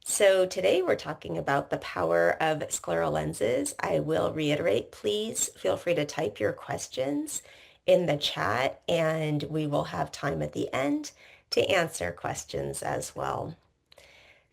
So today we're talking about the power of scleral lenses. I will reiterate, please feel free to type your questions in the chat and we will have time at the end to answer questions as well.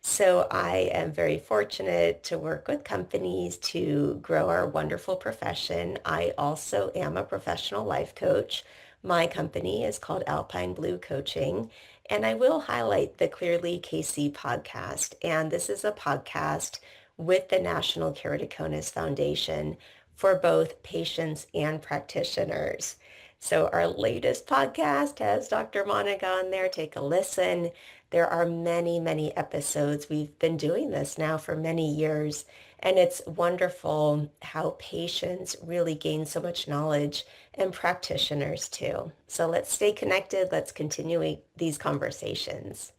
So I am very fortunate to work with companies to grow our wonderful profession. I also am a professional life coach. My company is called Alpine Blue Coaching, and I will highlight the Clearly KC podcast. And this is a podcast with the National Keratoconus Foundation for both patients and practitioners. So our latest podcast has Dr. Monica on there. Take a listen. There are many, many episodes. We've been doing this now for many years, and it's wonderful how patients really gain so much knowledge and practitioners too. So let's stay connected. Let's continue these conversations.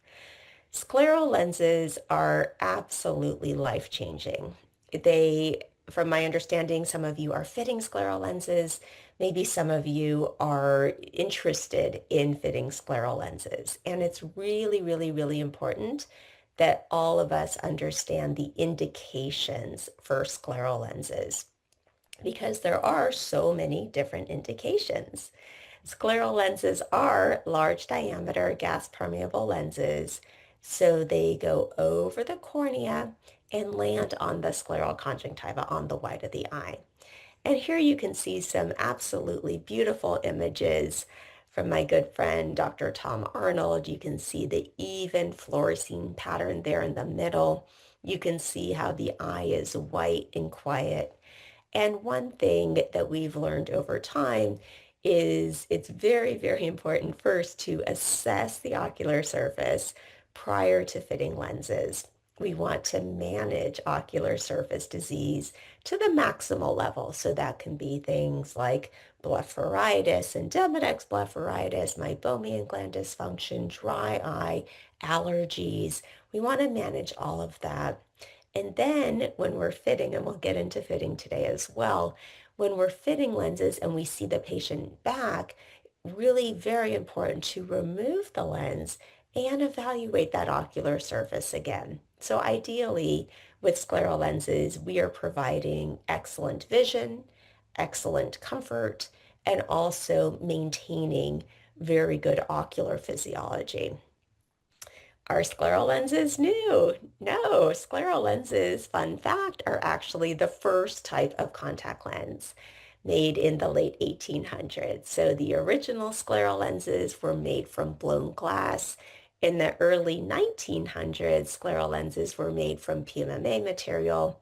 Scleral lenses are absolutely life-changing. From my understanding, some of you are fitting scleral lenses. Maybe some of you are interested in fitting scleral lenses. And it's really, really, really important that all of us understand the indications for scleral lenses because there are so many different indications. Scleral lenses are large diameter gas permeable lenses, so they go over the cornea and land on the scleral conjunctiva on the white of the eye. And here you can see some absolutely beautiful images from my good friend, Dr. Tom Arnold. You can see the even fluorescein pattern there in the middle. You can see how the eye is white and quiet. And one thing that we've learned over time is it's very, very important first to assess the ocular surface prior to fitting lenses. We want to manage ocular surface disease to the maximal level. So that can be things like blepharitis and Demodex blepharitis, meibomian gland dysfunction, dry eye, allergies. We want to manage all of that. And then when we're fitting, and we'll get into fitting today as well, when we're fitting lenses and we see the patient back, really very important to remove the lens and evaluate that ocular surface again. So ideally, with scleral lenses, we are providing excellent vision, excellent comfort, and also maintaining very good ocular physiology. Are scleral lenses new? No, scleral lenses, fun fact, are actually the first type of contact lens made in the late 1800s. So the original scleral lenses were made from blown glass. In the early 1900s, scleral lenses were made from PMMA material,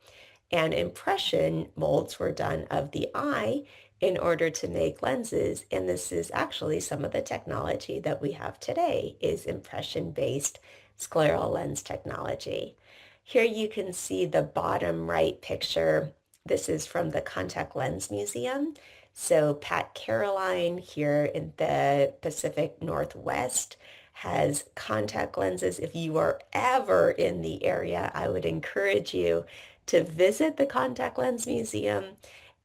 and impression molds were done of the eye in order to make lenses. And this is actually some of the technology that we have today is impression-based scleral lens technology. Here you can see the bottom right picture. This is from the Contact Lens Museum. So Pat Caroline here in the Pacific Northwest has contact lenses. If you are ever in the area, I would encourage you to visit the Contact Lens Museum,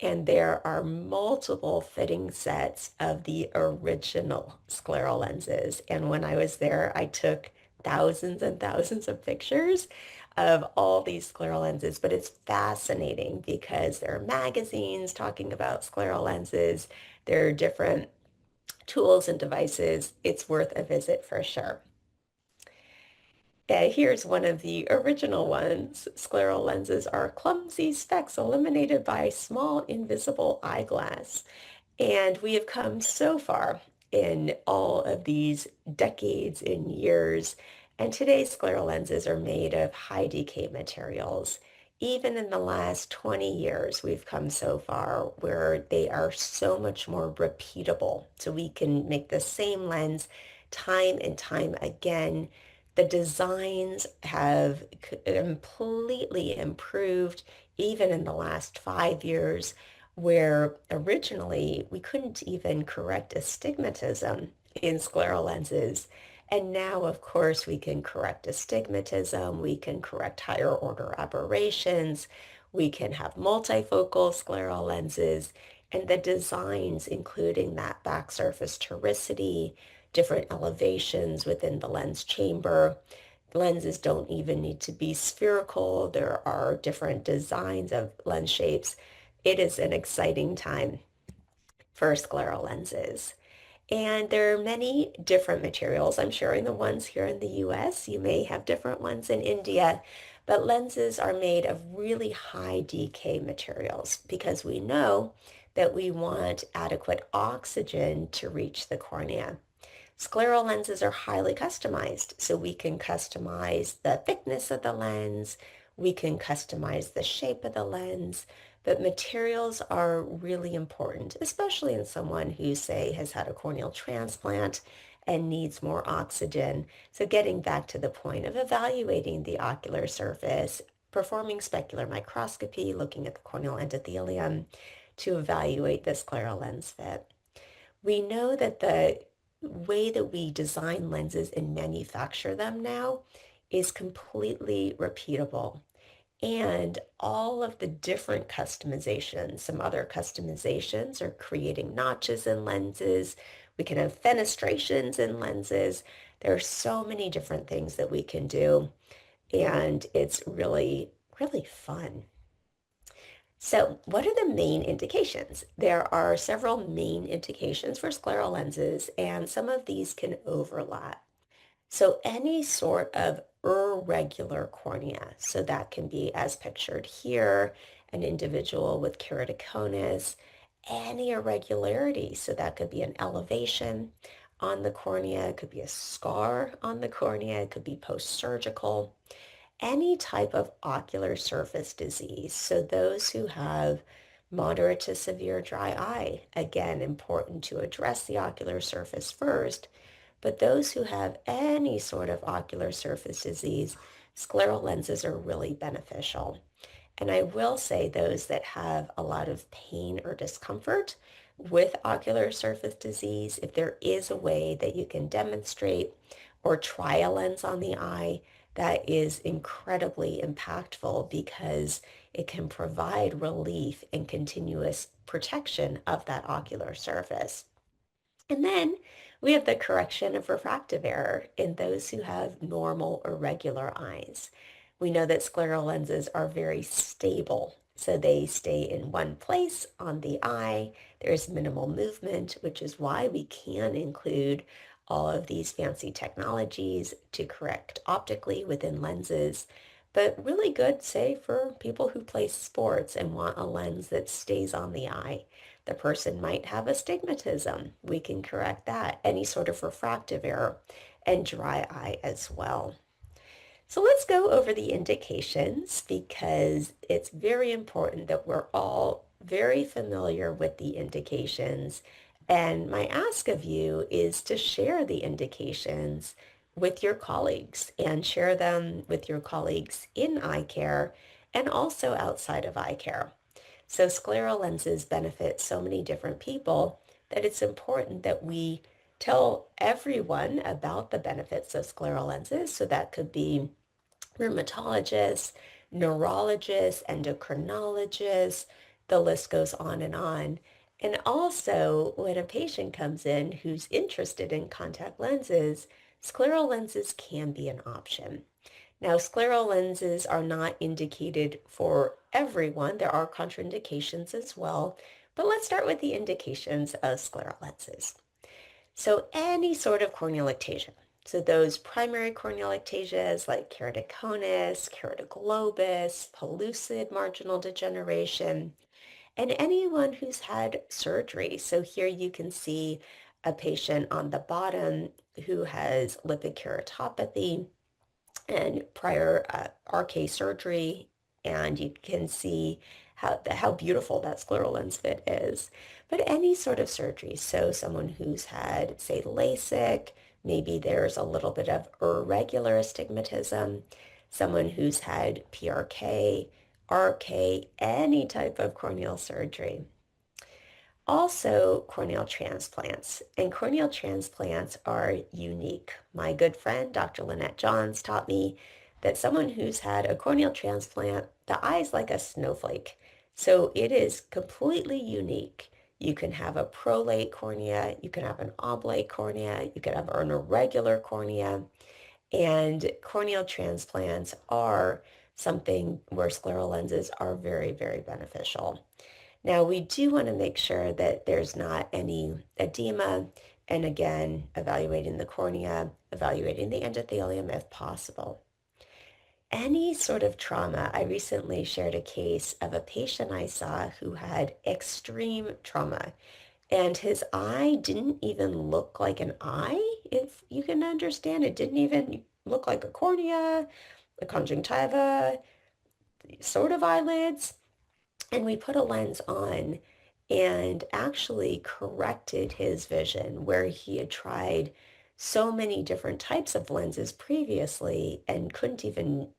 and there are multiple fitting sets of the original scleral lenses. And when I was there, I took thousands and thousands of pictures of all these scleral lenses, but it's fascinating because there are magazines talking about scleral lenses. There are different tools and devices. It's worth a visit for sure. Here's one of the original ones. Scleral lenses are clumsy specks eliminated by small invisible eyeglass. And we have come so far in all of these decades and years. And today's scleral lenses are made of high decay materials. Even in the last 20 years, we've come so far where they are so much more repeatable. So we can make the same lens time and time again. The designs have completely improved even in the last 5 years, where originally we couldn't even correct astigmatism in scleral lenses. And now, of course, we can correct astigmatism, we can correct higher order aberrations, we can have multifocal scleral lenses, and the designs, including that back surface toricity, different elevations within the lens chamber, lenses don't even need to be spherical. There are different designs of lens shapes. It is an exciting time for scleral lenses. And there are many different materials. I'm sharing the ones here in the US. You may have different ones in India, but lenses are made of really high decay materials because we know that we want adequate oxygen to reach the cornea. Scleral lenses are highly customized, so we can customize the thickness of the lens, we can customize the shape of the lens, but materials are really important, especially in someone who, say, has had a corneal transplant and needs more oxygen. So getting back to the point of evaluating the ocular surface, performing specular microscopy, looking at the corneal endothelium to evaluate the scleral lens fit. We know that the way that we design lenses and manufacture them now is completely repeatable. And all of the different customizations, some other customizations are creating notches in lenses. We can have fenestrations in lenses. There are so many different things that we can do, and it's really, really fun. So what are the main indications? There are several main indications for scleral lenses, and some of these can overlap. So any sort of irregular cornea, so that can be as pictured here, an individual with keratoconus, any irregularity, so that could be an elevation on the cornea, it could be a scar on the cornea, it could be post-surgical, any type of ocular surface disease. So those who have moderate to severe dry eye, again, important to address the ocular surface first, but those who have any sort of ocular surface disease, scleral lenses are really beneficial. And I will say those that have a lot of pain or discomfort with ocular surface disease, if there is a way that you can demonstrate or try a lens on the eye, that is incredibly impactful because it can provide relief and continuous protection of that ocular surface. And then we have the correction of refractive error in those who have normal or regular eyes. We know that scleral lenses are very stable, so they stay in one place on the eye. There's minimal movement, which is why we can include all of these fancy technologies to correct optically within lenses, but really good, say, for people who play sports and want a lens that stays on the eye. The person might have astigmatism. We can correct that. Any sort of refractive error and dry eye as well. So let's go over the indications because it's very important that we're all very familiar with the indications. And my ask of you is to share the indications with your colleagues and share them with your colleagues in eye care and also outside of eye care. So scleral lenses benefit so many different people that it's important that we tell everyone about the benefits of scleral lenses. So that could be rheumatologists, neurologists, endocrinologists, the list goes on and on. And also, when a patient comes in who's interested in contact lenses, scleral lenses can be an option. Now, scleral lenses are not indicated for everyone. There are contraindications as well, but let's start with the indications of scleral lenses. So any sort of corneal ectasia. So those primary corneal ectasias like keratoconus, keratoglobus, pellucid marginal degeneration, and anyone who's had surgery. So here you can see a patient on the bottom who has lipid keratopathy and prior RK surgery, and you can see how beautiful that scleral lens fit is. But any sort of surgery, so someone who's had, say, LASIK, maybe there's a little bit of irregular astigmatism, someone who's had PRK, RK, any type of corneal surgery. Also, corneal transplants. And corneal transplants are unique. My good friend, Dr. Lynette Johns, taught me that someone who's had a corneal transplant, the eye is like a snowflake. So it is completely unique. You can have a prolate cornea, you can have an oblate cornea, you can have an irregular cornea, And corneal transplants are something where scleral lenses are very, very beneficial. Now, we do want to make sure that there's not any edema, and again, evaluating the cornea, evaluating the endothelium if possible. Any sort of trauma. I recently shared a case of a patient I saw who had extreme trauma, and his eye didn't even look like an eye, if you can understand. It didn't even look like a cornea, a conjunctiva, sort of eyelids. And we put a lens on and actually corrected his vision where he had tried so many different types of lenses previously and couldn't even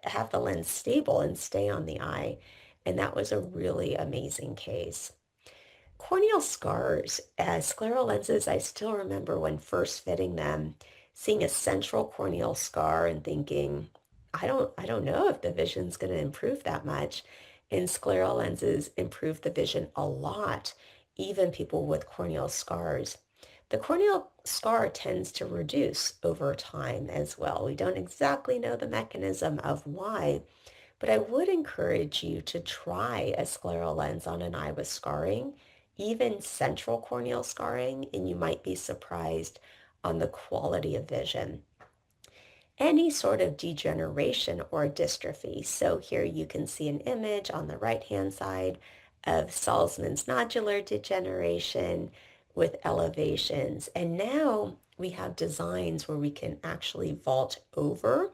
have the lens stable and stay on the eye. And that was a really amazing case. Corneal scars as scleral lenses, I still remember when first fitting them, seeing a central corneal scar and thinking, I don't know if the vision's going to improve that much. And scleral lenses improve the vision a lot, even people with corneal scars. The corneal scar tends to reduce over time as well. We don't exactly know the mechanism of why, but I would encourage you to try a scleral lens on an eye with scarring, even central corneal scarring, and you might be surprised on the quality of vision. Any sort of degeneration or dystrophy. So here you can see an image on the right-hand side of Salzmann's nodular degeneration with elevations. And now we have designs where we can actually vault over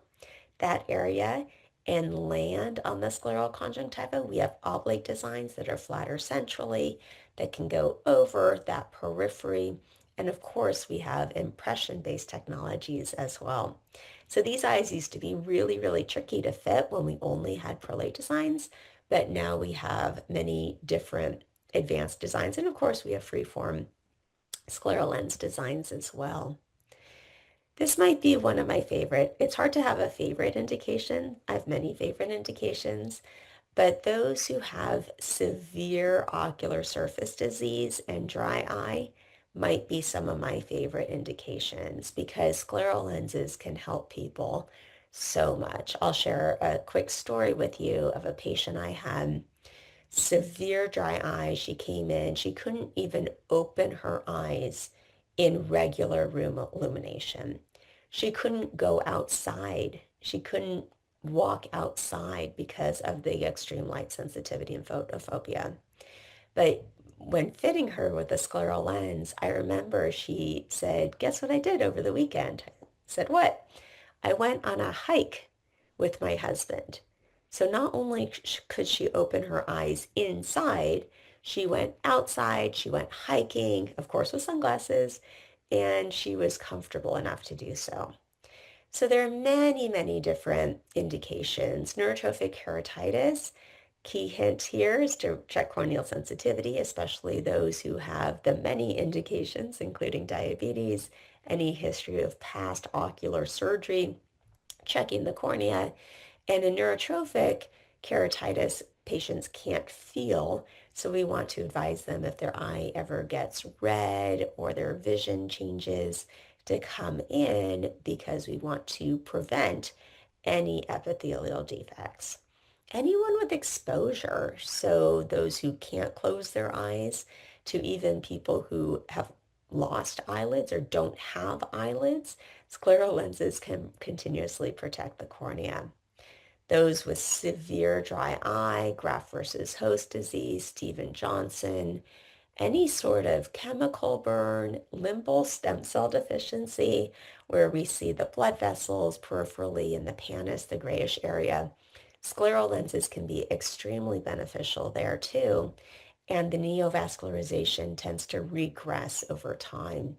that area and land on the scleral conjunctiva. We have oblate designs that are flatter centrally that can go over that periphery. And of course, we have impression-based technologies as well. So these eyes used to be really, really tricky to fit when we only had prolate designs, but now we have many different advanced designs. And of course, we have freeform scleral lens designs as well. This might be one of my favorite. It's hard to have a favorite indication. I have many favorite indications, but those who have severe ocular surface disease and dry eye might be some of my favorite indications because scleral lenses can help people so much. I'll share a quick story with you of a patient I had. Severe dry eye. She came in, she couldn't even open her eyes in regular room illumination. She couldn't go outside. She couldn't walk outside because of the extreme light sensitivity and photophobia. But when fitting her with a scleral lens, I remember she said, "Guess what I did over the weekend?" I said, "What?" "I went on a hike with my husband." So not only could she open her eyes inside, she went outside, she went hiking, of course with sunglasses, and she was comfortable enough to do so. So there are many, many different indications. Neurotrophic keratitis, key hint here is to check corneal sensitivity, especially those who have the many indications, including diabetes, any history of past ocular surgery, checking the cornea. And in neurotrophic keratitis, patients can't feel, so we want to advise them if their eye ever gets red or their vision changes to come in because we want to prevent any epithelial defects. Anyone with exposure, so those who can't close their eyes, to even people who have lost eyelids or don't have eyelids, scleral lenses can continuously protect the cornea. Those with severe dry eye, graft versus host disease, Stevens-Johnson, any sort of chemical burn, limbal stem cell deficiency, where we see the blood vessels peripherally in the pannus, the grayish area. Scleral lenses can be extremely beneficial there too, and the neovascularization tends to regress over time.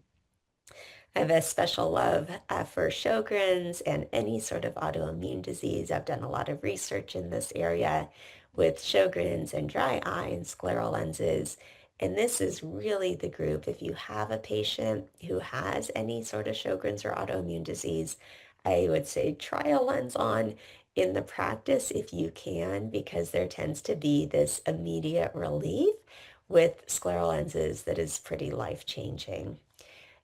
I have a special love for Sjogren's and any sort of autoimmune disease. I've done a lot of research in this area with Sjogren's and dry eye and scleral lenses. And this is really the group. If you have a patient who has any sort of Sjogren's or autoimmune disease, I would say try a lens on in the practice if you can, because there tends to be this immediate relief with scleral lenses that is pretty life-changing.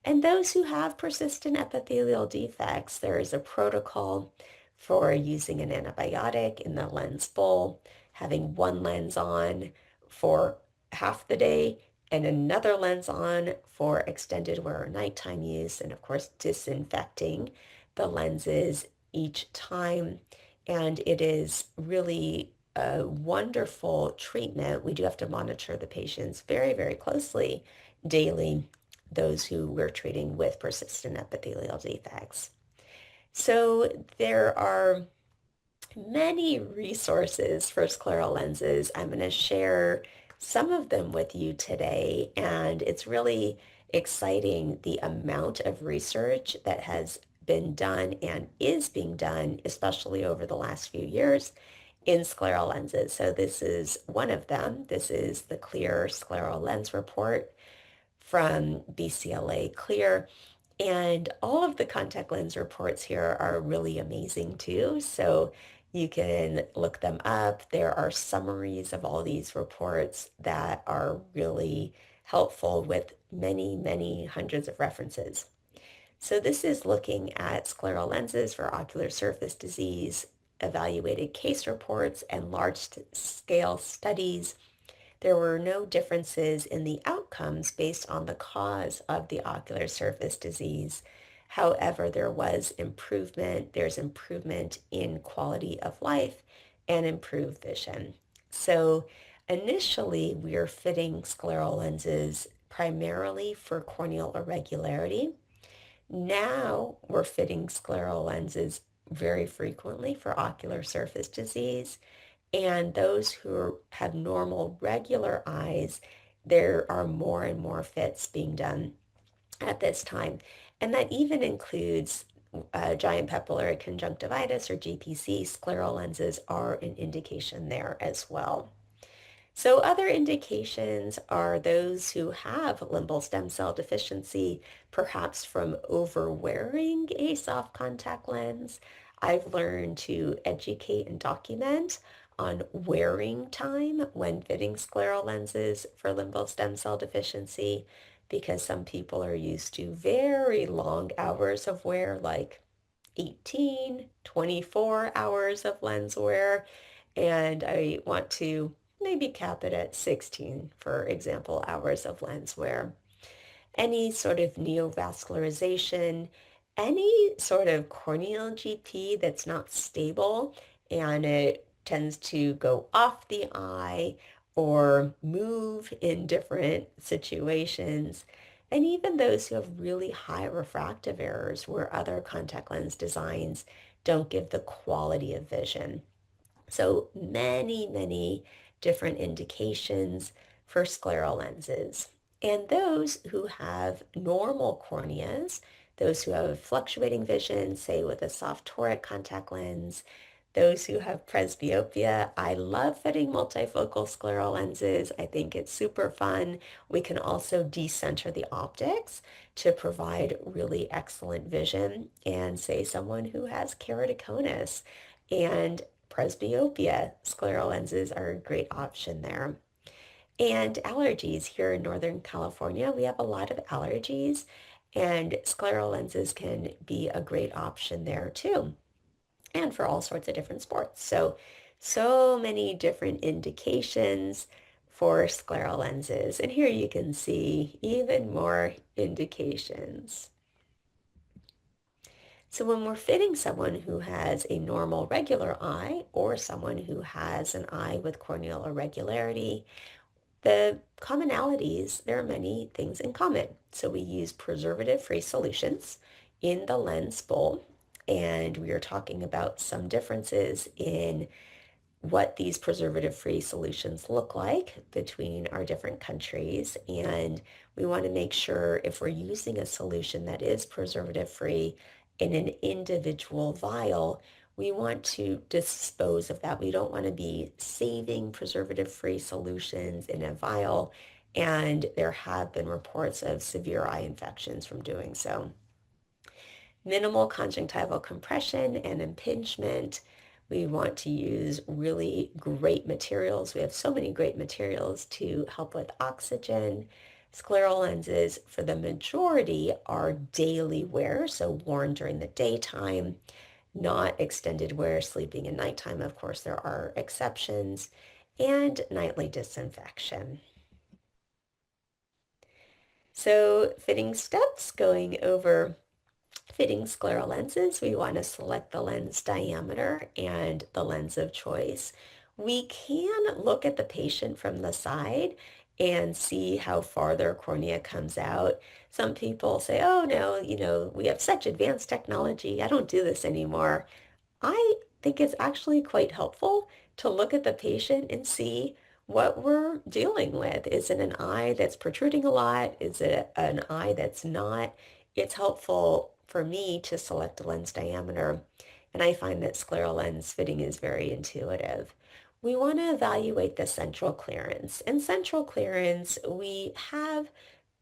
And those who have persistent epithelial defects, there is a protocol for using an antibiotic in the lens bowl, having one lens on for half the day and another lens on for extended wear or nighttime use, and of course disinfecting the lenses each time. And it is really a wonderful treatment. We do have to monitor the patients very, very closely daily, those who we're treating with persistent epithelial defects. So there are many resources for scleral lenses. I'm going to share some of them with you today, and it's really exciting the amount of research that has been done and is being done, especially over the last few years, in scleral lenses. So this is one of them. This is the Clear Scleral Lens Report from BCLA Clear. And all of the contact lens reports here are really amazing too. So you can look them up. There are summaries of all these reports that are really helpful with many, many hundreds of references. So this is looking at scleral lenses for ocular surface disease, evaluated case reports, and large-scale studies. There were no differences in the outcomes based on the cause of the ocular surface disease. However, there was improvement. There's improvement in quality of life and improved vision. So initially, we are fitting scleral lenses primarily for corneal irregularity. Now we're fitting scleral lenses very frequently for ocular surface disease. And those who have normal, regular eyes, there are more and more fits being done at this time. And that even includes giant papillary conjunctivitis or GPC. Scleral lenses are an indication there as well. So other indications are those who have limbal stem cell deficiency, perhaps from overwearing a soft contact lens. I've learned to educate and document on wearing time when fitting scleral lenses for limbal stem cell deficiency, because some people are used to very long hours of wear, like 18, 24 hours of lens wear, and I want to maybe cap it at 16, for example, hours of lens wear. Any sort of neovascularization, any sort of corneal GP that's not stable and it tends to go off the eye or move in different situations, and even those who have really high refractive errors where other contact lens designs don't give the quality of vision. So many, many different indications for scleral lenses. And those who have normal corneas, those who have fluctuating vision, say with a soft toric contact lens, those who have presbyopia, I love fitting multifocal scleral lenses. I think it's super fun. We can also decenter the optics to provide really excellent vision. And say someone who has keratoconus and presbyopia, scleral lenses are a great option there. And allergies here in Northern California, we have a lot of allergies, and scleral lenses can be a great option there too, and for all sorts of different sports. So many different indications for scleral lenses. And here you can see even more indications. So when we're fitting someone who has a normal regular eye or someone who has an eye with corneal irregularity, the commonalities, there are many things in common. So we use preservative-free solutions in the lens bowl, and we are talking about some differences in what these preservative-free solutions look like between our different countries. And we want to make sure if we're using a solution that is preservative-free in an individual vial, we want to dispose of that. We don't want to be saving preservative-free solutions in a vial, and there have been reports of severe eye infections from doing so. Minimal conjunctival compression and impingement. We want to use really great materials. We have so many great materials to help with oxygen. Scleral lenses, for the majority, are daily wear, so worn during the daytime, not extended wear, sleeping and nighttime. Of course, there are exceptions, and nightly disinfection. So fitting steps, going over fitting scleral lenses, we want to select the lens diameter and the lens of choice. We can look at the patient from the side and see how far their cornea comes out. Some people say, oh no, we have such advanced technology. I don't do this anymore. I think it's actually quite helpful to look at the patient and see what we're dealing with. Is it an eye that's protruding a lot? Is it an eye that's not? It's helpful for me to select a lens diameter, and I find that scleral lens fitting is very intuitive. We want to evaluate the central clearance. And central clearance, we have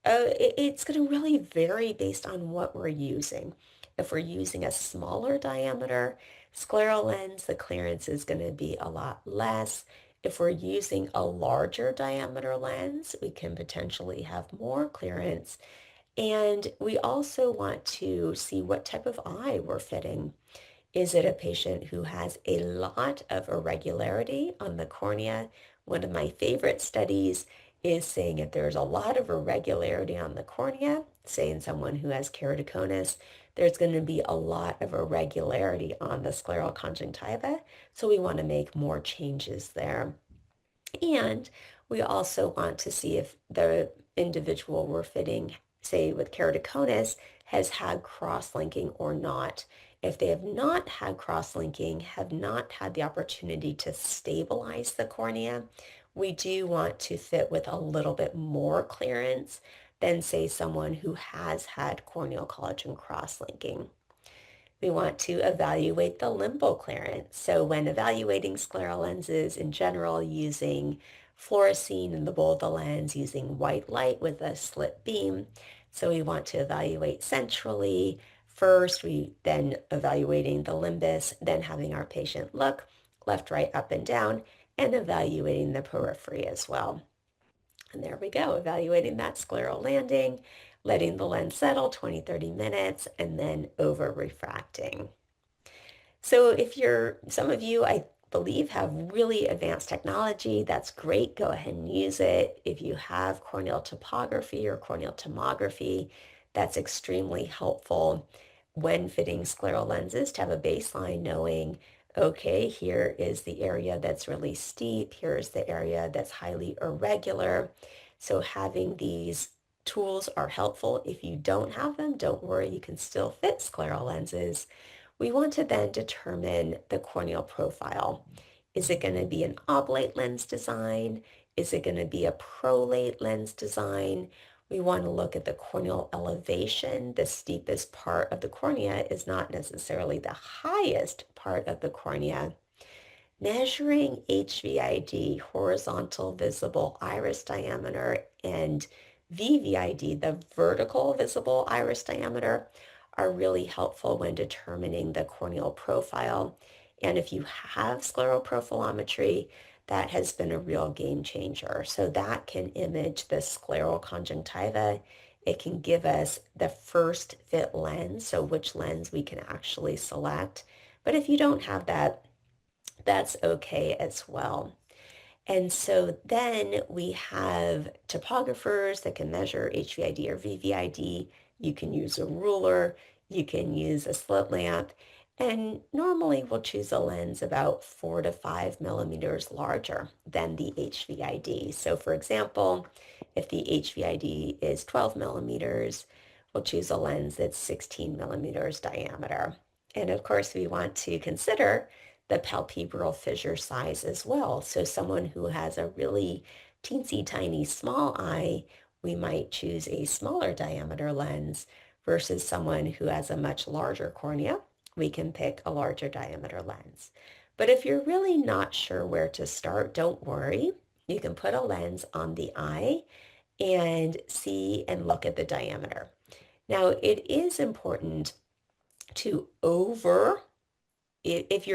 it's going to really vary based on what we're using. If we're using a smaller diameter scleral lens, the clearance is going to be a lot less. If we're using a larger diameter lens, we can potentially have more clearance. And we also want to see what type of eye we're fitting. Is it a patient who has a lot of irregularity on the cornea? One of my favorite studies is saying if there's a lot of irregularity on the cornea, say in someone who has keratoconus, there's going to be a lot of irregularity on the scleral conjunctiva. So we want to make more changes there. And we also want to see if the individual we're fitting, say with keratoconus, has had cross-linking or not. If they have not had cross-linking, have not had the opportunity to stabilize the cornea, we do want to fit with a little bit more clearance than, say, someone who has had corneal collagen cross-linking. We want to evaluate the limbal clearance. So when evaluating scleral lenses in general, using fluorescein in the bowl of the lens, using white light with a slit beam. So we want to evaluate centrally. First, we then evaluating the limbus, then having our patient look left, right, up, and down, and evaluating the periphery as well. And there we go, evaluating that scleral landing, letting the lens settle 20, 30 minutes, and then over refracting. So if some of you, I believe, have really advanced technology, that's great. Go ahead and use it. If you have corneal topography or corneal tomography, that's extremely helpful when fitting scleral lenses to have a baseline knowing, okay, here is the area that's really steep. Here's the area that's highly irregular. So having these tools are helpful. If you don't have them, don't worry, you can still fit scleral lenses. We want to then determine the corneal profile. Is it going to be an oblate lens design? Is it going to be a prolate lens design? We want to look at the corneal elevation. The steepest part of the cornea is not necessarily the highest part of the cornea. Measuring HVID, horizontal visible iris diameter, and VVID, the vertical visible iris diameter, are really helpful when determining the corneal profile. And if you have scleral profilometry, that has been a real game changer. So that can image the scleral conjunctiva. It can give us the first fit lens, so which lens we can actually select. But if you don't have that, that's okay as well. And so then we have topographers that can measure HVID or VVID. You can use a ruler, you can use a slit lamp, and normally we'll choose a lens about 4 to 5 millimeters larger than the HVID. So for example, if the HVID is 12 millimeters, we'll choose a lens that's 16 millimeters diameter. And of course, we want to consider the palpebral fissure size as well. So someone who has a really teensy tiny small eye, we might choose a smaller diameter lens versus someone who has a much larger cornea. We can pick a larger diameter lens. But if you're really not sure where to start, don't worry. You can put a lens on the eye and see and look at the diameter. Now, it is important to if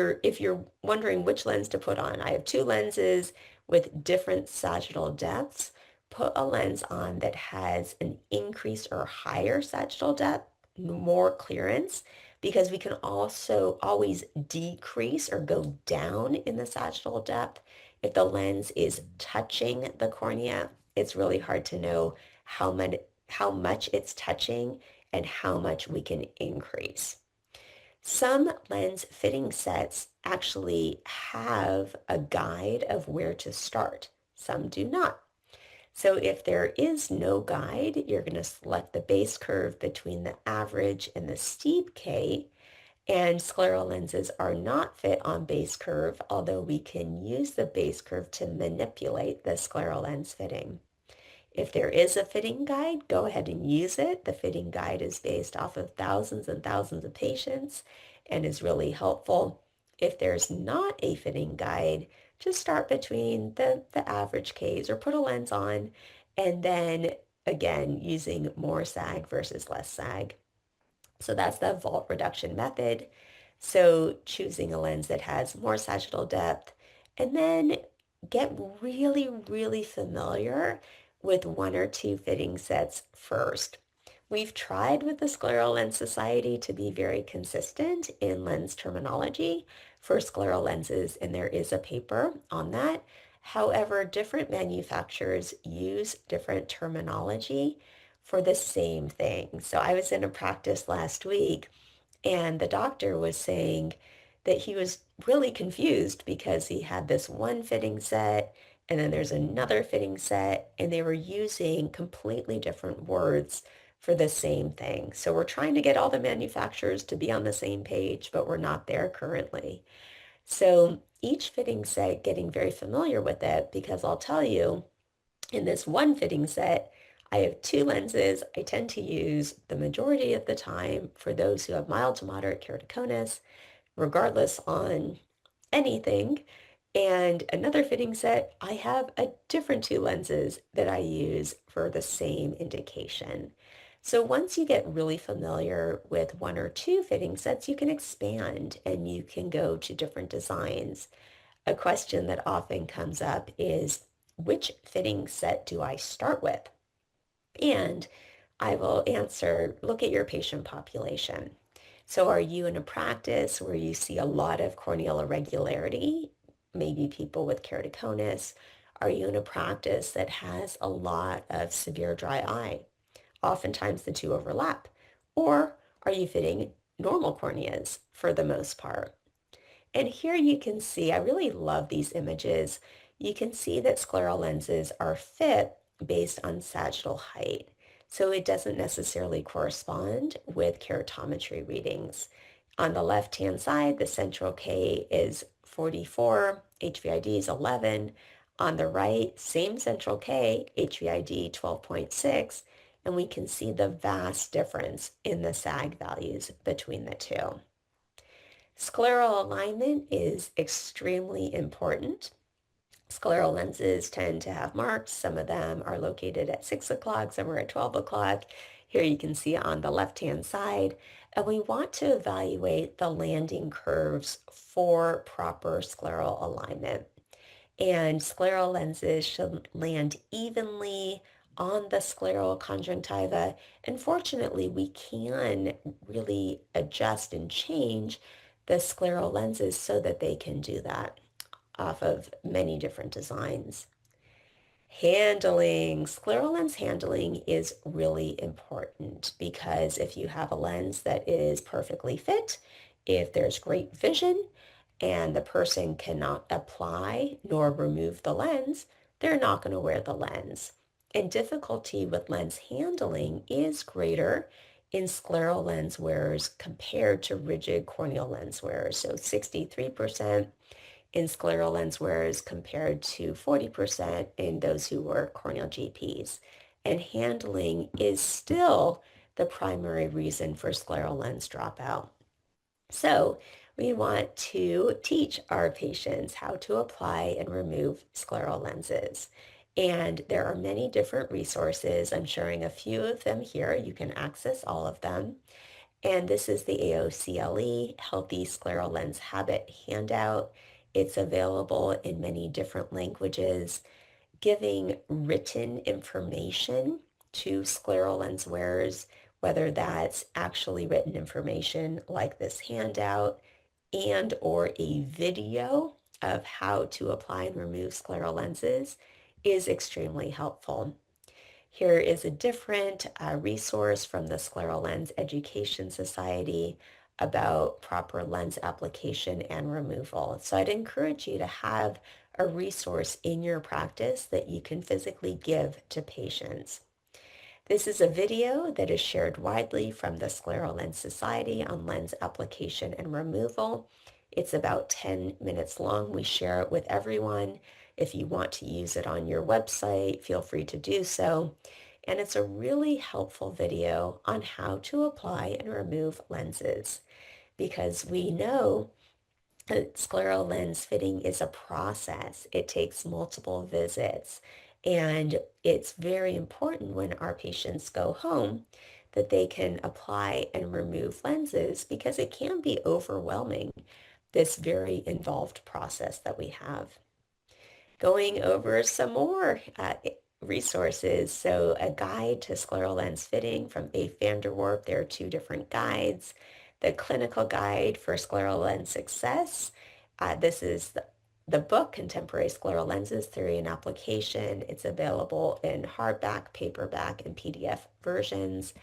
you're wondering which lens to put on, I have two lenses with different sagittal depths. put a lens on that has an increased or higher sagittal depth, more clearance, because we can also always decrease or go down in the sagittal depth. If the lens is touching the cornea, it's really hard to know how much it's touching and how much we can increase. Some lens fitting sets actually have a guide of where to start. Some do not. So if there is no guide, you're going to select the base curve between the average and the steep K. And scleral lenses are not fit on base curve, although we can use the base curve to manipulate the scleral lens fitting. If there is a fitting guide, go ahead and use it. The fitting guide is based off of thousands and thousands of patients and is really helpful. If there's not a fitting guide, just start between the average Ks or put a lens on and then again using more sag versus less sag. So that's the vault reduction method. So choosing a lens that has more sagittal depth and then get really, really familiar with one or two fitting sets first. We've tried with the Scleral Lens Society to be very consistent in lens terminology for scleral lenses, and there is a paper on that. However, different manufacturers use different terminology for the same thing. So I was in a practice last week and the doctor was saying that he was really confused because he had this one fitting set and then there's another fitting set and they were using completely different words for the same thing. So we're trying to get all the manufacturers to be on the same page, but we're not there currently. So each fitting set, getting very familiar with it, because I'll tell you, in this one fitting set, I have two lenses I tend to use the majority of the time for those who have mild to moderate keratoconus, regardless on anything. And another fitting set, I have a different two lenses that I use for the same indication. So once you get really familiar with one or two fitting sets, you can expand and you can go to different designs. A question that often comes up is, which fitting set do I start with? And I will answer, look at your patient population. So are you in a practice where you see a lot of corneal irregularity, maybe people with keratoconus? Are you in a practice that has a lot of severe dry eye? Oftentimes the two overlap. Or are you fitting normal corneas for the most part? And here you can see, I really love these images. You can see that scleral lenses are fit based on sagittal height. So it doesn't necessarily correspond with keratometry readings. On the left-hand side, the central K is 44, HVID is 11. On the right, same central K, HVID 12.6, and we can see the vast difference in the sag values between the two. Scleral alignment is extremely important. Scleral lenses tend to have marks. Some of them are located at 6 o'clock, some are at 12 o'clock. Here you can see on the left-hand side. And we want to evaluate the landing curves for proper scleral alignment. And scleral lenses should land evenly on the scleral conjunctiva. And fortunately, we can really adjust and change the scleral lenses so that they can do that off of many different designs. Handling, scleral lens handling is really important because if you have a lens that is perfectly fit, if there's great vision and the person cannot apply nor remove the lens, they're not going to wear the lens. And difficulty with lens handling is greater in scleral lens wearers compared to rigid corneal lens wearers. So 63% in scleral lens wearers compared to 40% in those who were corneal GPs. And handling is still the primary reason for scleral lens dropout. So we want to teach our patients how to apply and remove scleral lenses. And there are many different resources. I'm sharing a few of them here. You can access all of them. And this is the AOCLE Healthy Scleral Lens Habit handout. It's available in many different languages. giving written information to scleral lens wearers, whether that's actually written information like this handout and or a video of how to apply and remove scleral lenses is extremely helpful. Here is a different resource from the Scleral Lens Education Society about proper lens application and removal. So I'd encourage you to have a resource in your practice that you can physically give to patients. This is a video that is shared widely from the Scleral Lens Society on lens application and removal. It's about 10 minutes long. We share it with everyone. If you want to use it on your website, feel free to do so. And it's a really helpful video on how to apply and remove lenses, because we know scleral lens fitting is a process. It takes multiple visits. And it's very important when our patients go home that they can apply and remove lenses, because it can be overwhelming, this very involved process that we have. Going over some more resources. So a guide to scleral lens fitting from A. Vanderwerp. There are two different guides. The clinical guide for scleral lens success. This is the book, Contemporary Scleral Lenses, Theory and Application. It's available in hardback, paperback, and PDF versions.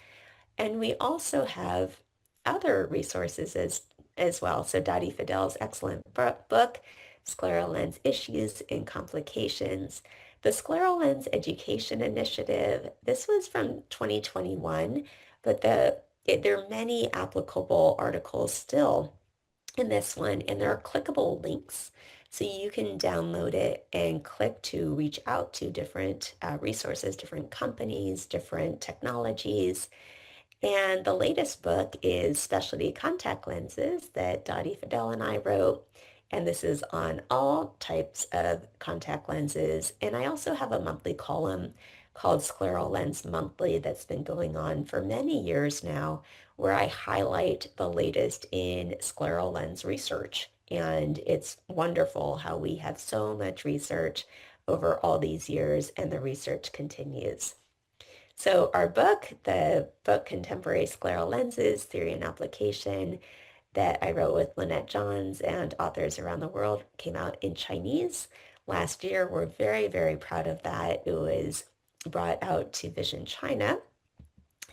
And we also have other resources as well. So Dottie Fidel's excellent book, Scleral Lens Issues and Complications. The Scleral Lens Education Initiative, this was from 2021, but there are many applicable articles still in this one, and there are clickable links. So you can download it and click to reach out to different resources, different companies, different technologies. And the latest book is Specialty Contact Lenses that Dottie Fidel and I wrote. And this is on all types of contact lenses. And I also have a monthly column called Scleral Lens Monthly that's been going on for many years now, where I highlight the latest in scleral lens research. And it's wonderful how we have so much research over all these years, and the research continues. So our book, the book Contemporary Scleral Lenses, Theory and Application, that I wrote with Lynette Johns and authors around the world, came out in Chinese last year. We're very, very proud of that. It was brought out to Vision China.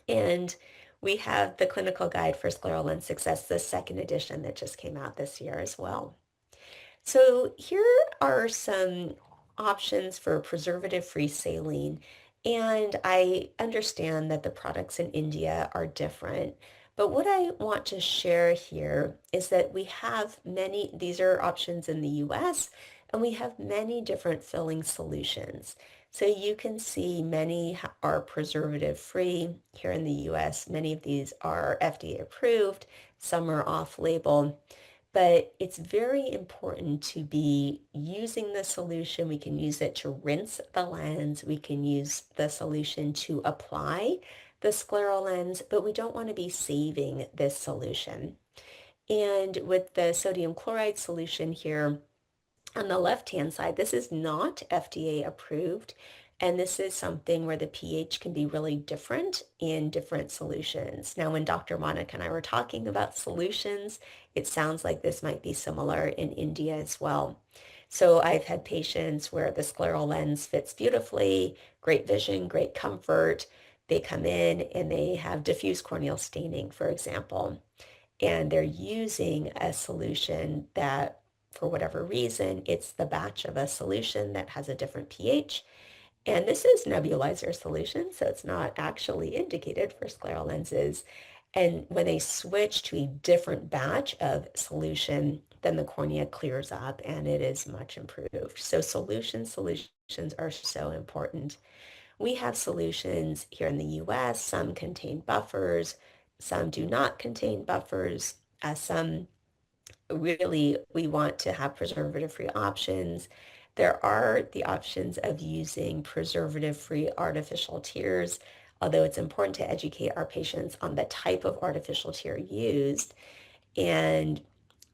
And we have the Clinical Guide for Scleral Lens Success, the second edition that just came out this year as well. So here are some options for preservative-free saline. And I understand that the products in India are different. But what I want to share here is that we have many, these are options in the US, and we have many different filling solutions. So you can see many are preservative-free here in the US. Many of these are FDA approved, some are off-label. But it's very important to be using the solution. We can use it to rinse the lens. We can use the solution to apply the scleral lens, but we don't want to be saving this solution. And with the sodium chloride solution here, on the left-hand side, this is not FDA approved, and this is something where the pH can be really different in different solutions. Now, when Dr. Monica and I were talking about solutions, it sounds like this might be similar in India as well. So I've had patients where the scleral lens fits beautifully, great vision, great comfort. They come in and they have diffuse corneal staining, for example, and they're using a solution that, for whatever reason, it's the batch of a solution that has a different pH. And this is nebulizer solution, so it's not actually indicated for scleral lenses. And when they switch to a different batch of solution, then the cornea clears up and it is much improved. So solutions are so important. We have solutions here in the US. Some contain buffers, some do not contain buffers. Some really, we want to have preservative-free options. There are the options of using preservative-free artificial tears, although it's important to educate our patients on the type of artificial tear used. And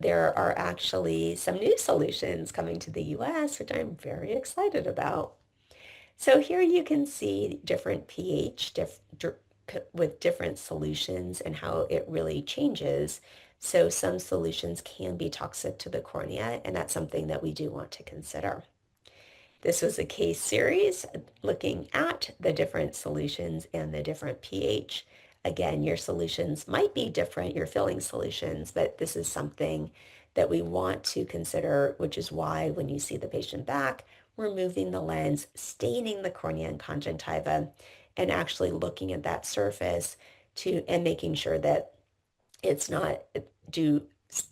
there are actually some new solutions coming to the US, which I'm very excited about. So here you can see different pH with different solutions and how it really changes. So some solutions can be toxic to the cornea, and that's something that we do want to consider. This was a case series looking at the different solutions and the different pH. Again, your solutions might be different, your filling solutions, but this is something that we want to consider, which is why when you see the patient back, removing the lens, staining the cornea and conjunctiva, and actually looking at that surface and making sure that it's not due,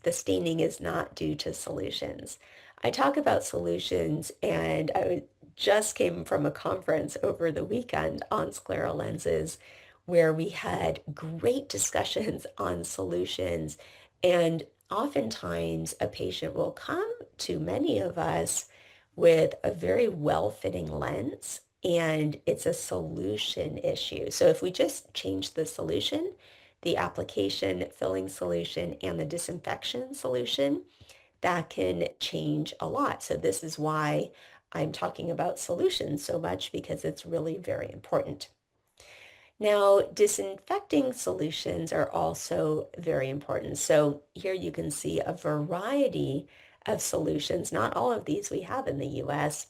the staining is not due to solutions. I talk about solutions, and I just came from a conference over the weekend on scleral lenses where we had great discussions on solutions. And oftentimes a patient will come to many of us with a very well-fitting lens, and it's a solution issue. So if we just change the solution, the application filling solution and the disinfection solution, that can change a lot. So this is why I'm talking about solutions so much, because it's really very important. Now, disinfecting solutions are also very important. So here you can see a variety of solutions. Not all of these we have in the US,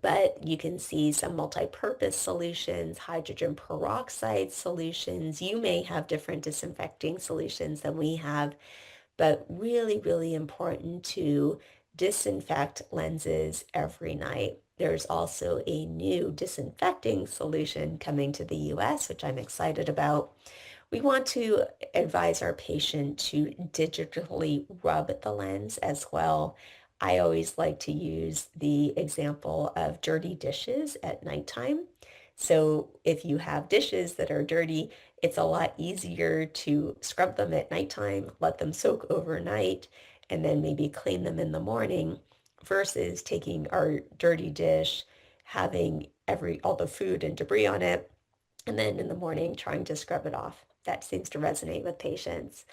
but you can see some multi-purpose solutions, hydrogen peroxide solutions. You may have different disinfecting solutions than we have, but really, really important to disinfect lenses every night. There's also a new disinfecting solution coming to the US, which I'm excited about. We want to advise our patient to digitally rub the lens as well. I always like to use the example of dirty dishes at nighttime. So if you have dishes that are dirty, it's a lot easier to scrub them at nighttime, let them soak overnight, and then maybe clean them in the morning versus taking our dirty dish, having all the food and debris on it, and then in the morning trying to scrub it off. That seems to resonate with patients.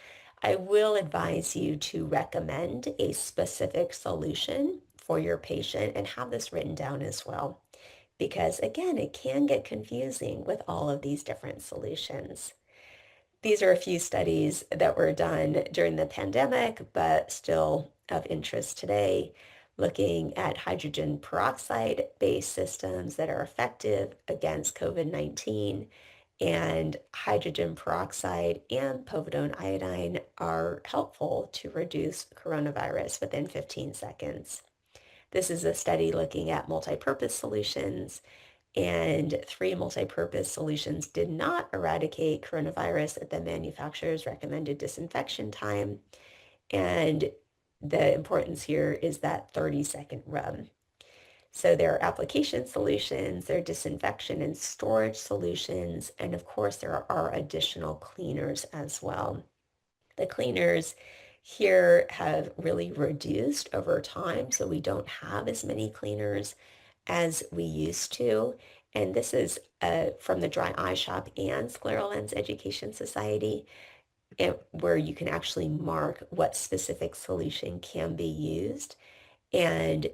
I will advise you to recommend a specific solution for your patient and have this written down as well, because again, it can get confusing with all of these different solutions. These are a few studies that were done during the pandemic, but still of interest today, looking at hydrogen peroxide-based systems that are effective against COVID-19. And hydrogen peroxide and povidone iodine are helpful to reduce coronavirus within 15 seconds. This is a study looking at multi-purpose solutions, and 3 multi-purpose solutions did not eradicate coronavirus at the manufacturer's recommended disinfection time. And the importance here is that 30-second rub. So there are application solutions, there are disinfection and storage solutions, and of course there are additional cleaners as well. The cleaners here have really reduced over time, so we don't have as many cleaners as we used to. And this is from the Dry Eye Shop and Scleral Lens Education Society, where you can actually mark what specific solution can be used. And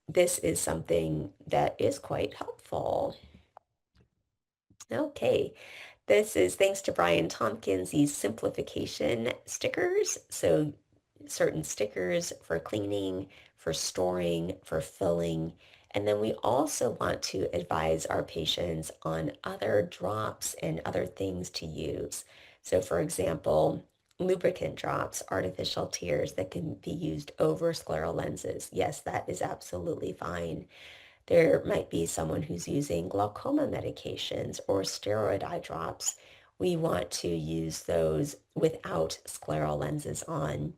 this is something that is quite helpful. Okay, this is thanks to Brian Tompkins, these simplification stickers. So certain stickers for cleaning, for storing, for filling. And then we also want to advise our patients on other drops and other things to use. So for example, lubricant drops, artificial tears that can be used over scleral lenses. Yes, that is absolutely fine. There might be someone who's using glaucoma medications or steroid eye drops. We want to use those without scleral lenses on.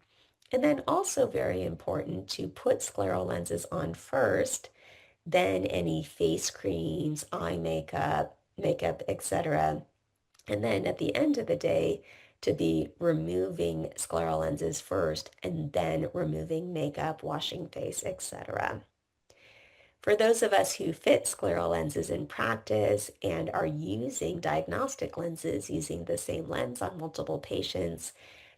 And then also very important to put scleral lenses on first, then any face creams, eye makeup, etc. And then at the end of the day, to be removing scleral lenses first and then removing makeup, washing face, etc. For those of us who fit scleral lenses in practice and are using diagnostic lenses, using the same lens on multiple patients,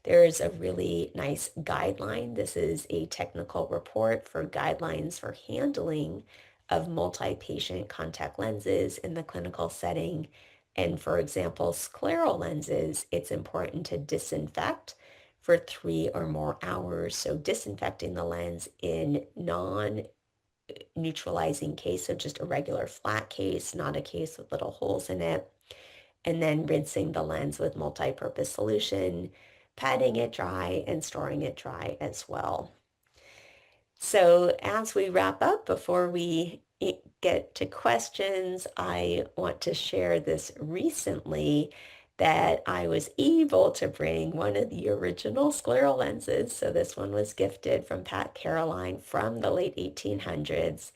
there's a really nice guideline. This is a technical report for guidelines for handling of multi-patient contact lenses in the clinical setting. And for example, scleral lenses, it's important to disinfect for 3 or more hours. So disinfecting the lens in non-neutralizing case, so just a regular flat case, not a case with little holes in it, and then rinsing the lens with multi-purpose solution, patting it dry, and storing it dry as well. So as we wrap up, before we get to questions, I want to share this recently that I was able to bring one of the original scleral lenses. So this one was gifted from Pat Caroline from the late 1800s,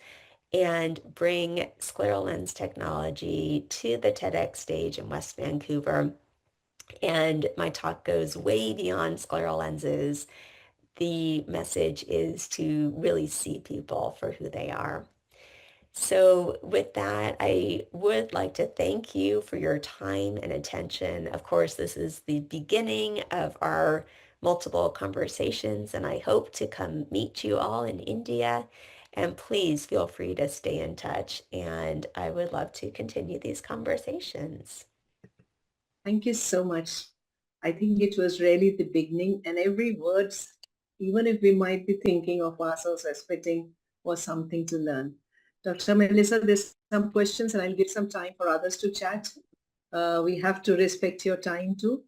and bring scleral lens technology to the TEDx stage in West Vancouver. And my talk goes way beyond scleral lenses. The message is to really see people for who they are. So with that, I would like to thank you for your time and attention. Of course, this is the beginning of our multiple conversations, and I hope to come meet you all in India. And please feel free to stay in touch, and I would love to continue these conversations. Thank you so much. I think it was really the beginning, and every word, even if we might be thinking of ourselves as fitting, was something to learn. Dr. Melissa, there's some questions and I'll give some time for others to chat. We have to respect your time too.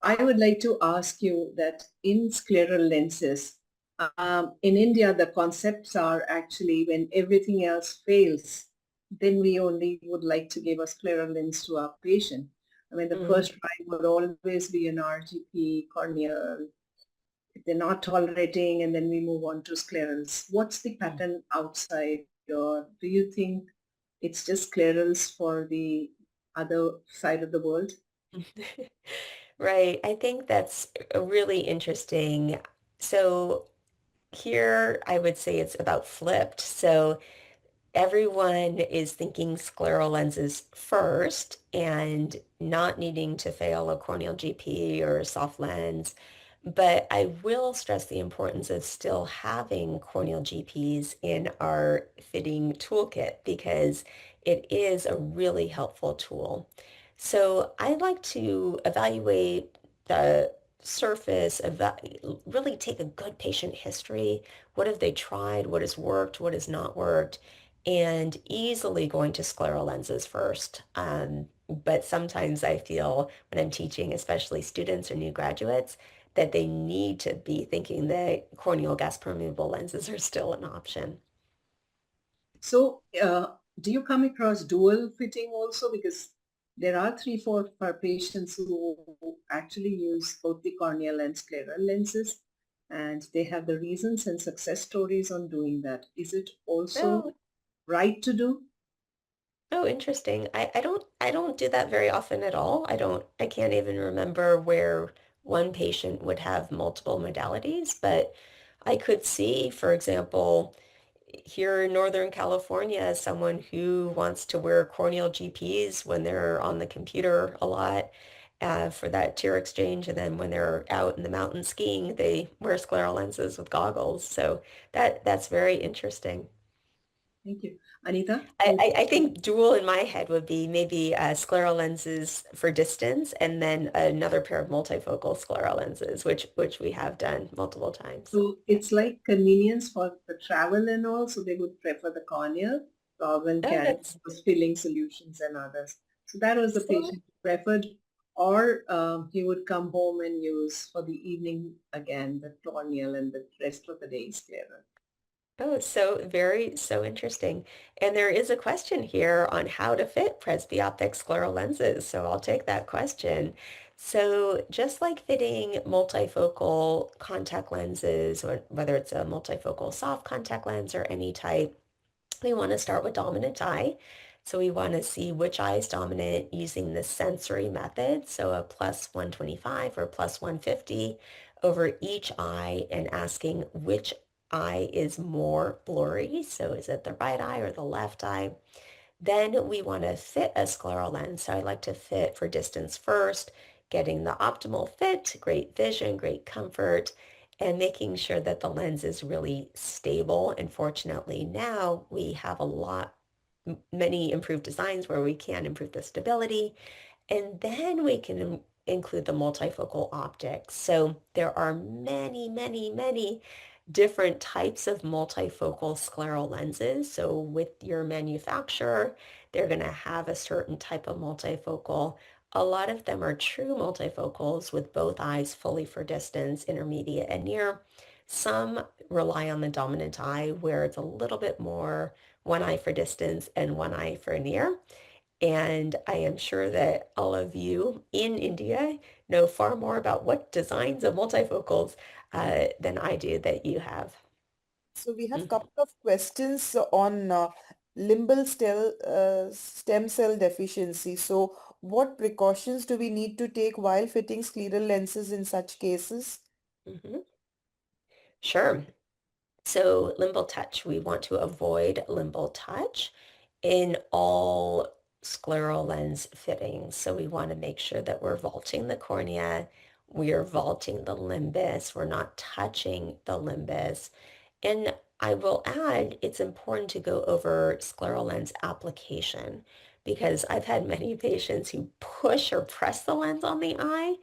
I would like to ask you that in scleral lenses, in India, the concepts are actually when everything else fails, then we only would like to give a scleral lens to our patient. I mean, the first try would always be an RGP, corneal. If they're not tolerating, and then we move on to sclerals. What's the pattern outside? Or do you think it's just sclerals for the other side of the world? Right. I think that's really interesting. So here I would say it's about flipped. So everyone is thinking scleral lenses first and not needing to fail a corneal GP or a soft lens. But I will stress the importance of still having corneal GPs in our fitting toolkit because it is a really helpful tool. So I like to evaluate the surface, really take a good patient history. What have they tried? What has worked? What has not worked? And easily going to scleral lenses first. But sometimes I feel when I'm teaching, especially students or new graduates, that they need to be thinking that corneal gas permeable lenses are still an option. So do you come across dual fitting also? Because there are 3-4 of our patients who actually use both the corneal and scleral lenses, and they have the reasons and success stories on doing that. Is it also Oh, right to do? oh, interesting. I don't do that very often at all. I can't even remember where one patient would have multiple modalities, but I could see, for example, here in Northern California, someone who wants to wear corneal GPs when they're on the computer a lot for that tear exchange. And then when they're out in the mountains skiing, they wear scleral lenses with goggles. So that's very interesting. Thank you. Anita? I think dual in my head would be maybe scleral lenses for distance and then another pair of multifocal scleral lenses, which we have done multiple times. So Yeah. it's like convenience for the travel and all, so they would prefer the corneal rather than Oh, carrying that's those filling solutions and others. So that was the so patient who preferred, or he would come home and use for the evening again the corneal and the rest of the day is clearer. Oh, so interesting. And there is a question here on how to fit presbyopic scleral lenses. So I'll take that question. So just like fitting multifocal contact lenses, or whether it's a multifocal soft contact lens or any type, we want to start with dominant eye. So we want to see which eye is dominant using the sensory method. So a plus 125 or plus 150 over each eye and asking which eye is more blurry. So is it the right eye or the left eye? Then we want to fit a scleral lens. So I like to fit for distance first, getting the optimal fit, great vision, great comfort. and making sure that the lens is really stable. And fortunately, now we have many improved designs where we can improve the stability, and then we can include the multifocal optics. So there are many, many, many different types of multifocal scleral lenses. So with your manufacturer, they're going to have a certain type of multifocal. A lot of them are true multifocals with both eyes fully for distance, intermediate, and near. Some rely on the dominant eye where it's a little bit more one eye for distance and one eye for near. And I am sure that all of you in India know far more about what designs of multifocals than I do that you have. So we have a Mhm, couple of questions on stem cell deficiency. So what precautions do we need to take while fitting scleral lenses in such cases? mhm. Sure. So limbal touch, we want to avoid limbal touch in all scleral lens fittings. So we want to make sure that we're vaulting the cornea, we are vaulting the limbus, we're not touching the limbus. And I will add, it's important to go over scleral lens application because I've had many patients who push or press the lens on the eye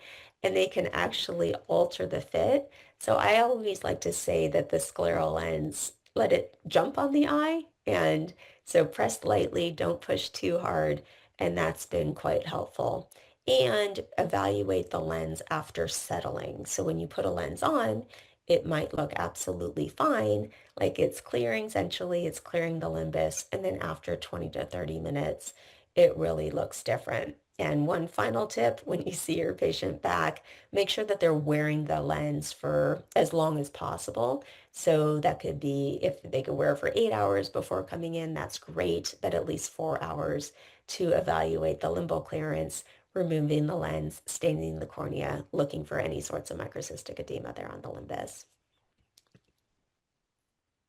and they can actually alter the fit. So I always like to say that the scleral lens, let it jump on the eye. And so press lightly, don't push too hard. And that's been quite helpful. And evaluate the lens after settling. So when you put a lens on, it might look absolutely fine, like it's clearing centrally, it's clearing the limbus, and then after 20 to 30 minutes, it really looks different. And one final tip, when you see your patient back, make sure that they're wearing the lens for as long as possible. So that could be, if they could wear it for 8 hours before coming in, that's great, but at least 4 hours to evaluate the limbal clearance, removing the lens, staining the cornea, looking for any sorts of microcystic edema there on the limbus.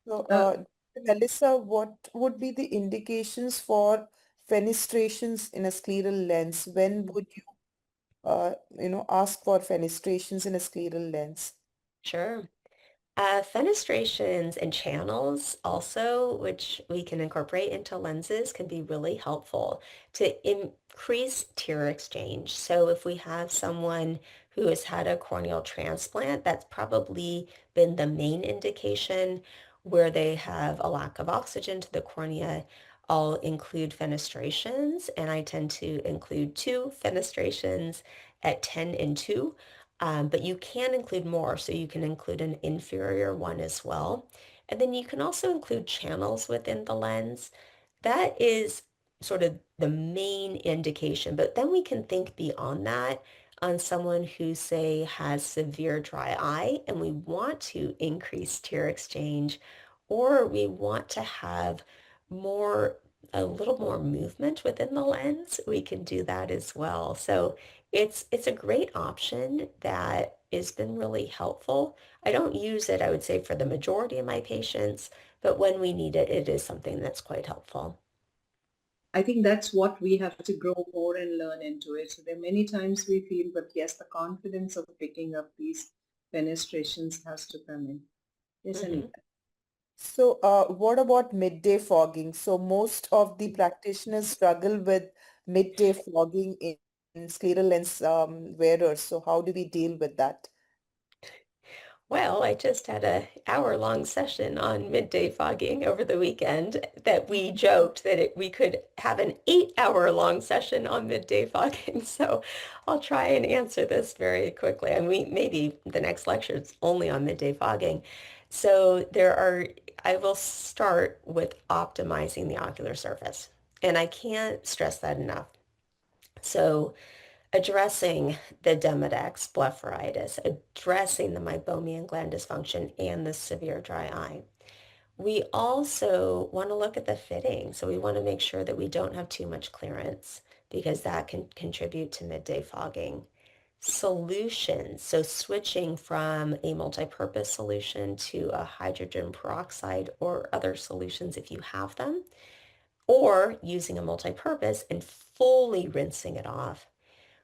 So, Uh, Melissa, what would be the indications for fenestrations in a scleral lens? When would you, ask for fenestrations in a scleral lens? Sure. Fenestrations and channels also, which we can incorporate into lenses, can be really helpful to increase tear exchange. So if we have someone who has had a corneal transplant, that's probably been the main indication where they have a lack of oxygen to the cornea. I'll include fenestrations, and I tend to include two fenestrations at 10 and 2. But you can include more, so you can include an inferior one as well. And then you can also include channels within the lens. That is sort of the main indication, but then we can think beyond that on someone who, say, has severe dry eye and we want to increase tear exchange, or we want to have more, a little more movement within the lens, we can do that as well. So it's a great option that has been really helpful. I don't use it, I would say, for the majority of my patients, but when we need it, it is something that's quite helpful. I think that's what we have to grow more and learn into it. So there are many times we feel, but yes, the confidence of picking up these fenestrations has to come in. Yes, Mhm. Anita. So, what about midday fogging? So, most of the practitioners struggle with midday fogging in scleral lens wearers. So, how do we deal with that? Well, I just had a hour-long session on midday fogging over the weekend that we joked that we could have an 8-hour-long session on midday fogging. So I'll try and answer this very quickly. And maybe the next lecture is only on midday fogging. So I will start with optimizing the ocular surface. And I can't stress that enough. So addressing the Demodex blepharitis, addressing the meibomian gland dysfunction and the severe dry eye. We also want to look at the fitting. So we want to make sure that we don't have too much clearance because that can contribute to midday fogging. Solutions, so switching from a multi-purpose solution to a hydrogen peroxide or other solutions if you have them, or using a multi-purpose and fully rinsing it off.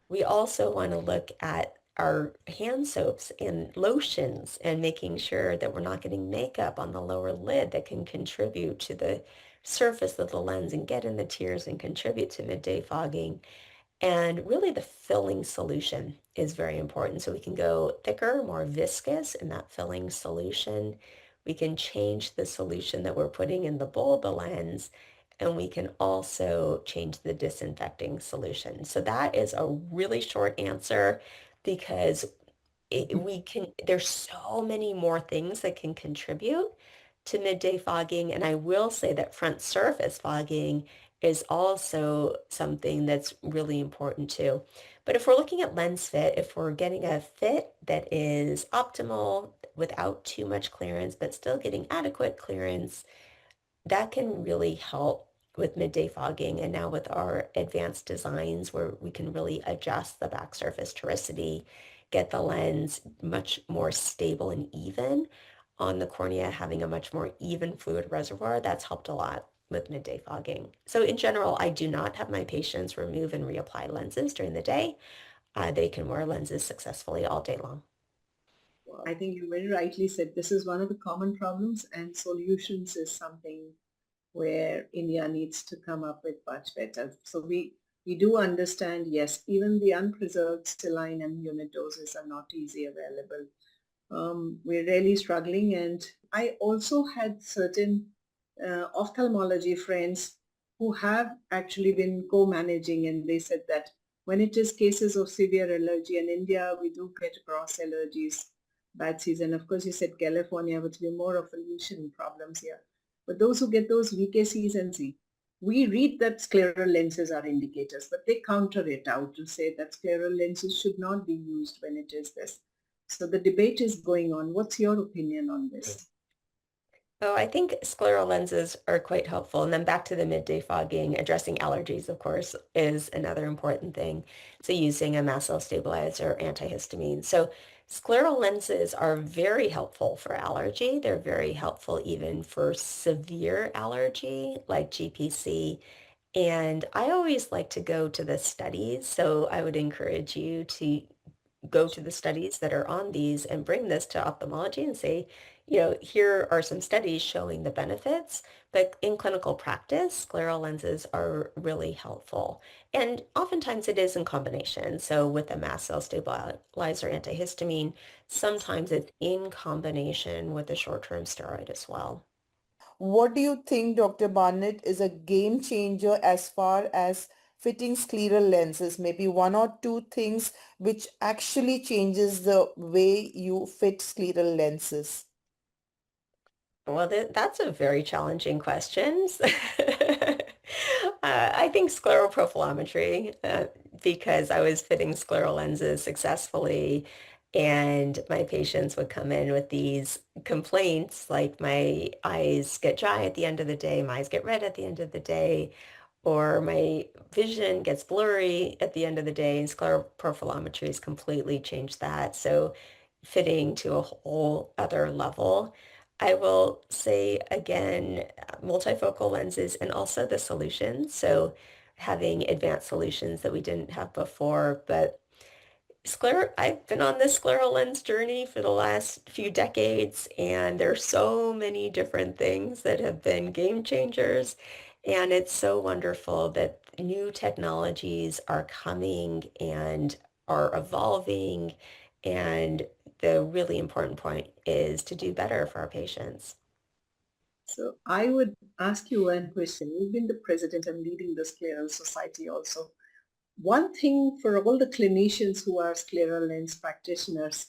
We also want to look at our hand soaps and lotions and making sure that we're not getting makeup on the lower lid that can contribute to the surface of the lens and get in the tears and contribute to midday fogging. And really the filling solution is very important. So we can go thicker, more viscous in that filling solution. We can change the solution that we're putting in the bowl of the lens, and we can also change the disinfecting solution. So that is a really short answer because there's so many more things that can contribute to midday fogging. And I will say that front surface fogging is also something that's really important too. But if we're looking at lens fit, if we're getting a fit that is optimal without too much clearance, but still getting adequate clearance, that can really help with midday fogging. And now with our advanced designs where we can really adjust the back surface toricity, get the lens much more stable and even on the cornea, having a much more even fluid reservoir, that's helped a lot with midday fogging. So in general, I do not have my patients remove and reapply lenses during the day. They can wear lenses successfully all day long. Well, I think you very rightly said this is one of the common problems, and solutions is something where India needs to come up with much better. So we do understand, yes, even the unpreserved saline and unit doses are not easy available. We're really struggling, and I also had certain ophthalmology friends who have actually been co-managing, and they said that when it is cases of severe allergy in India, we do get cross allergies, bad season. Of course, you said California, which will be more of pollution problems here. But those who get those VKCs and C, we read that scleral lenses are indicators, but they counter it out to say that scleral lenses should not be used when it is this. So the debate is going on. What's your opinion on this? Oh, I think scleral lenses are quite helpful. And then back to the midday fogging, addressing allergies, of course, is another important thing. So using a mast cell stabilizer, antihistamine. So scleral lenses are very helpful for allergy. They're very helpful even for severe allergy like GPC. And I always like to go to the studies. So I would encourage you to go to the studies that are on these and bring this to ophthalmology and say, here are some studies showing the benefits, but in clinical practice, scleral lenses are really helpful. And oftentimes it is in combination. So with a mast cell stabilizer antihistamine, sometimes it's in combination with a short-term steroid as well. What do you think, Dr. Barnett, is a game changer as far as fitting scleral lenses? Maybe one or two things which actually changes the way you fit scleral lenses. Well, that's a very challenging question. I think scleropropylometry, because I was fitting scleral lenses successfully, and my patients would come in with these complaints like my eyes get dry at the end of the day, my eyes get red at the end of the day, or my vision gets blurry at the end of the day, and scleropropylometry has completely changed that. So fitting to a whole other level. I will say again, multifocal lenses and also the solutions. So having advanced solutions that we didn't have before, but I've been on this scleral lens journey for the last few decades, and there's so many different things that have been game changers. And it's so wonderful that new technologies are coming and are evolving. And the really important point is to do better for our patients. So I would ask you one question. You've been the president and leading the Scleral Society also. One thing for all the clinicians who are scleral lens practitioners,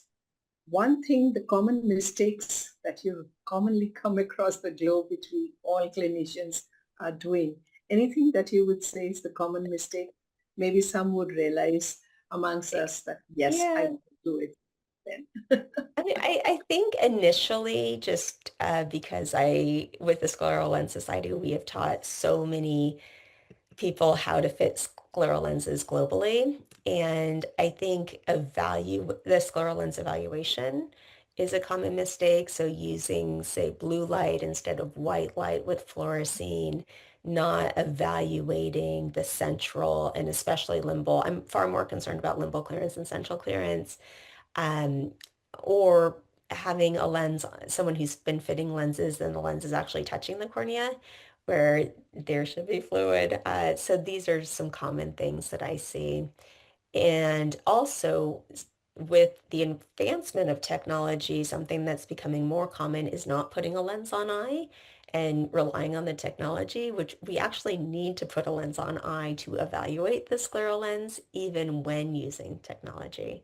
one thing, the common mistakes that you commonly come across the globe, which we all clinicians are doing, anything that you would say is the common mistake? Maybe some would realize amongst us that, yes, I Yeah, do it then. I think initially just because with the Scleral Lens Society, we have taught so many people how to fit scleral lenses globally. And I think the scleral lens evaluation is a common mistake. So using, say, blue light instead of white light with fluorescein not evaluating the central and especially limbal. I'm far more concerned about limbal clearance and central clearance, um, or having a lens, someone who's been fitting lenses and the lens is actually touching the cornea where there should be fluid. So these are some common things that I see. And also with the advancement of technology, something that's becoming more common is not putting a lens on eye and relying on the technology, which we actually need to put a lens on eye to evaluate the scleral lens, even when using technology.